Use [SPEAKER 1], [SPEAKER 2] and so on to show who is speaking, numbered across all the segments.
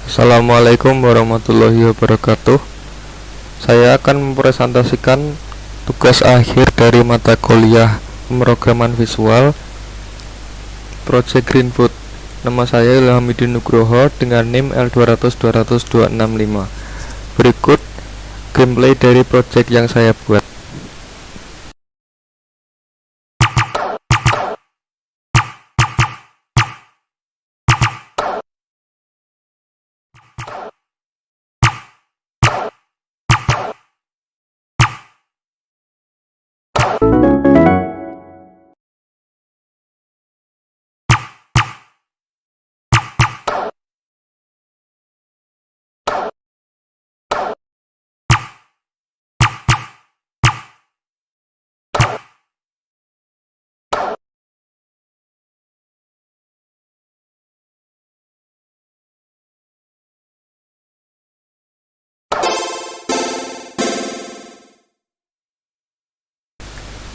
[SPEAKER 1] Assalamualaikum warahmatullahi wabarakatuh. Saya akan mempresentasikan tugas akhir dari mata kuliah pemrograman visual Project Greenfoot. Nama saya Ilhamidin Nugroho dengan NIM L200200265. Berikut gameplay dari project yang saya buat.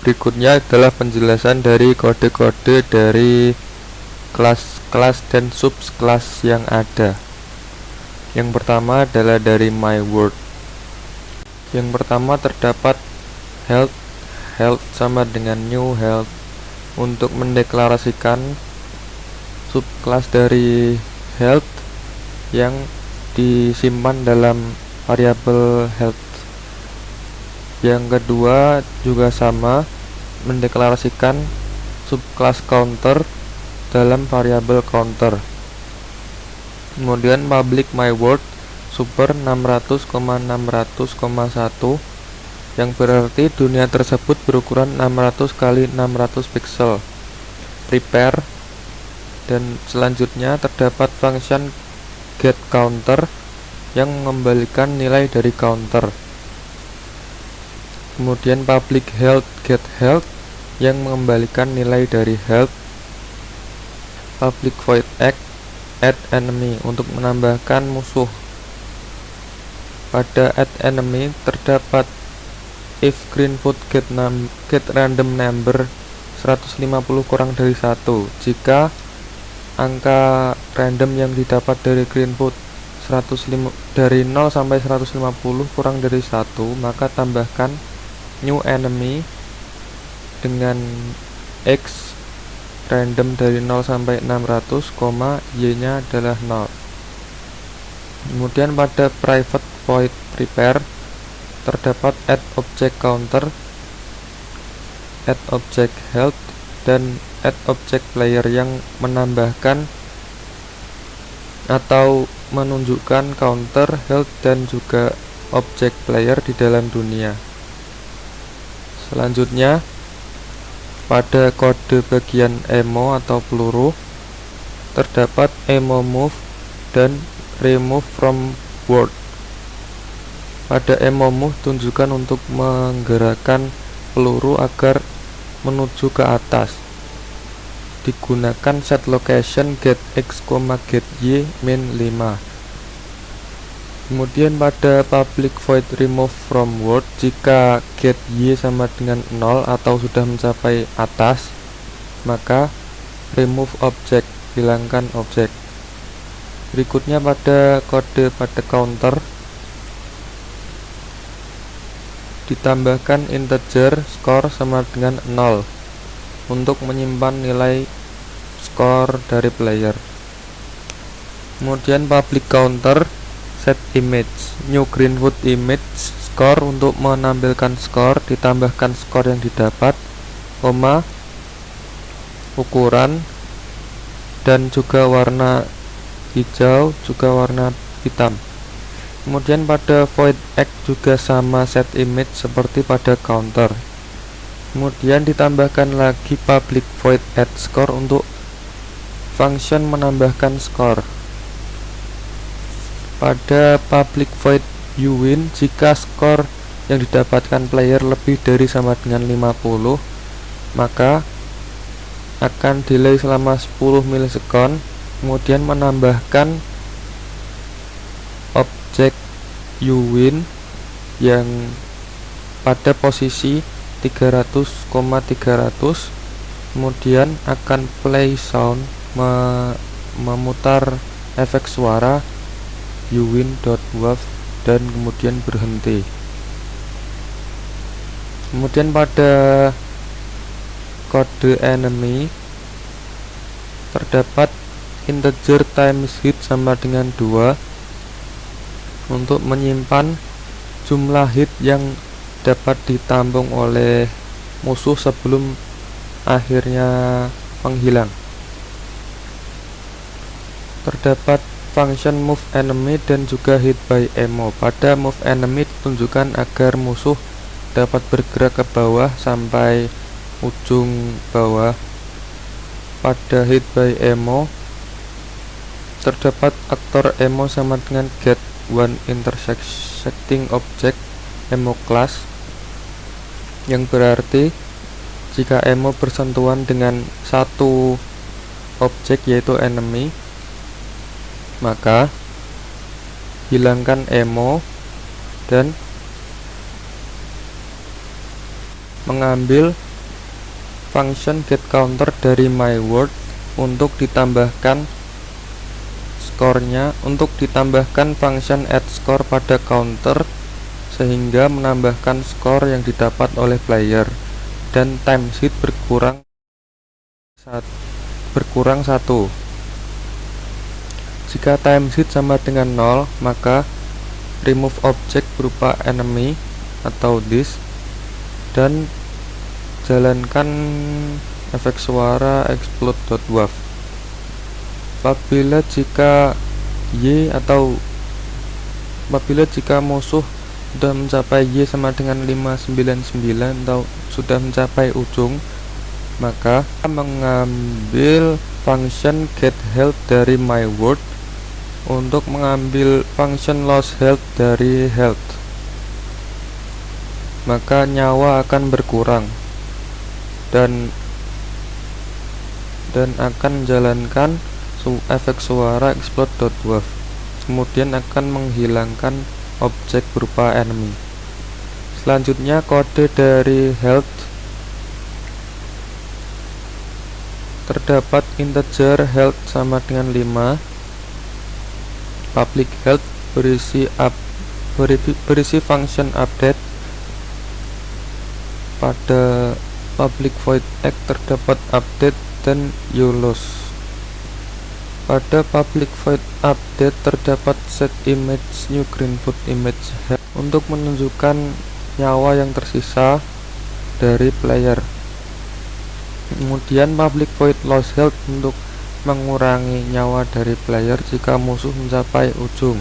[SPEAKER 1] Berikutnya adalah penjelasan dari kode-kode dari kelas-kelas dan subkelas yang ada. Yang pertama adalah dari my word. Yang pertama terdapat health sama dengan new health. Untuk mendeklarasikan subkelas dari health yang disimpan dalam variabel health. Yang kedua juga sama, mendeklarasikan subkelas counter dalam variabel counter. Kemudian public my word super 600,600,1 yang berarti dunia tersebut berukuran 600 kali 600 pixel. Prepare, dan selanjutnya terdapat function get counter yang mengembalikan nilai dari counter. Kemudian public health get health yang mengembalikan nilai dari health. Public void add enemy untuk menambahkan musuh. Pada add enemy terdapat if Greenfoot get random number 150 kurang dari 1. Jika angka random yang didapat dari Greenfoot dari 0 sampai 150 kurang dari 1, maka tambahkan new enemy dengan x random dari 0 sampai 600, y nya adalah 0. Kemudian pada private void prepare terdapat add object counter, add object health, dan add object player yang menambahkan atau menunjukkan counter, health, dan juga object player di dalam dunia. Selanjutnya pada kode bagian ammo atau peluru terdapat ammo move dan remove from word. Pada ammo move tunjukkan untuk menggerakkan peluru agar menuju ke atas. Digunakan set location get x, get y min 5. Kemudian pada public void remove from word, jika get y sama dengan 0 atau sudah mencapai atas, maka remove object, hilangkan objek. Berikutnya pada kode pada counter ditambahkan integer score sama dengan 0 untuk menyimpan nilai skor dari player. Kemudian public counter set image new Greenfoot image score untuk menampilkan skor, ditambahkan skor yang didapat, ukuran, dan juga warna hijau, juga warna hitam. Kemudian pada void act juga sama set image seperti pada counter. Kemudian ditambahkan lagi public void add score untuk function menambahkan skor. Pada public void you win, jika skor yang didapatkan player lebih dari sama dengan 50, maka akan delay selama 10 milisekund. Kemudian menambahkan objek you win yang pada posisi 300,300. Kemudian akan play sound, memutar efek suara you win.waf dan kemudian berhenti. Kemudian pada kode enemy terdapat integer times hit sama dengan 2 untuk menyimpan jumlah hit yang dapat ditampung oleh musuh sebelum akhirnya menghilang. Terdapat function move enemy dan juga hit by ammo. Pada move enemy ditunjukkan agar musuh dapat bergerak ke bawah sampai ujung bawah. Pada hit by ammo terdapat aktor ammo sama dengan get one intersecting object ammo class, yang berarti jika ammo bersentuhan dengan satu objek yaitu enemy, maka hilangkan ammo dan mengambil function get counter dari my word untuk ditambahkan skornya, untuk ditambahkan function add score pada counter sehingga menambahkan skor yang didapat oleh player, dan times hit berkurang 1. Jika times hit sama dengan 0, maka remove object berupa enemy atau this dan jalankan efek suara explode.waf. Apabila jika musuh sudah mencapai Y sama dengan 599 atau sudah mencapai ujung, maka mengambil function get health dari my word untuk mengambil function lost health dari health, maka nyawa akan berkurang dan akan menjalankan efek suara explode.waf, kemudian akan menghilangkan objek berupa enemy. Selanjutnya kode dari health terdapat integer health sama dengan 5, public health berisi function update. Pada public void egg terdapat update dan you lose. Pada public void update terdapat set image new green food image health untuk menunjukkan nyawa yang tersisa dari player. Kemudian public void lost health untuk mengurangi nyawa dari player jika musuh mencapai ujung.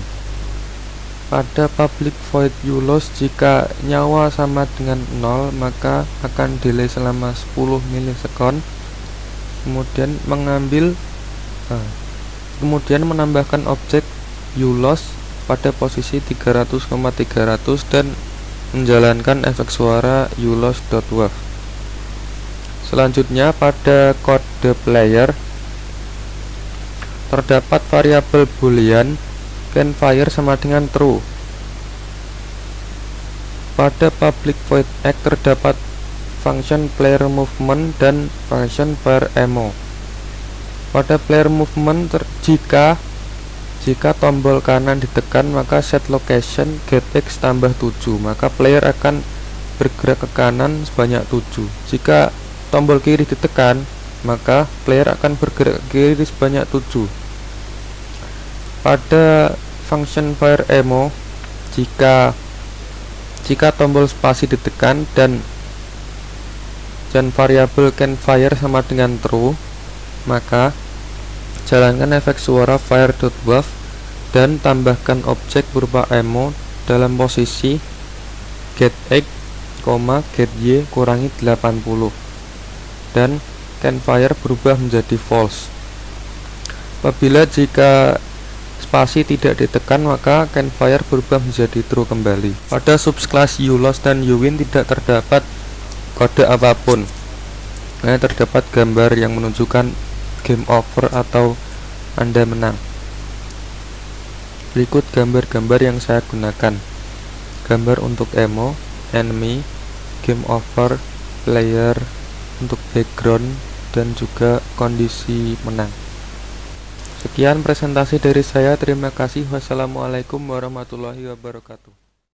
[SPEAKER 1] Pada public void you lost, jika nyawa sama dengan 0 maka akan delay selama 10 milisekund. Kemudian menambahkan objek you lost pada posisi 300,300 dan menjalankan efek suara you lost.waf. Selanjutnya pada kode player terdapat variabel boolean can fire sama dengan true. Pada public void egg terdapat function player movement dan function fire ammo. Pada player movement jika tombol kanan ditekan maka set location get x tambah 7, maka player akan bergerak ke kanan sebanyak 7. Jika tombol kiri ditekan maka player akan bergerak ke kiri sebanyak 7. Pada function fire ammo, jika tombol spasi ditekan dan variabel can fire sama dengan true, maka jalankan efek suara fire.waf dan tambahkan objek berupa ammo dalam posisi get x, get y kurangi 80 dan can fire berubah menjadi false. Apabila jika spasi tidak ditekan maka can fire berubah menjadi true kembali. Pada subclass you lost dan you win tidak terdapat kode apapun. Hanya terdapat gambar yang menunjukkan game over atau Anda menang. Berikut gambar-gambar yang saya gunakan. Gambar untuk ammo, enemy, game over, player, untuk background dan juga kondisi menang. Sekian presentasi dari saya. Terima kasih. Wassalamualaikum warahmatullahi wabarakatuh.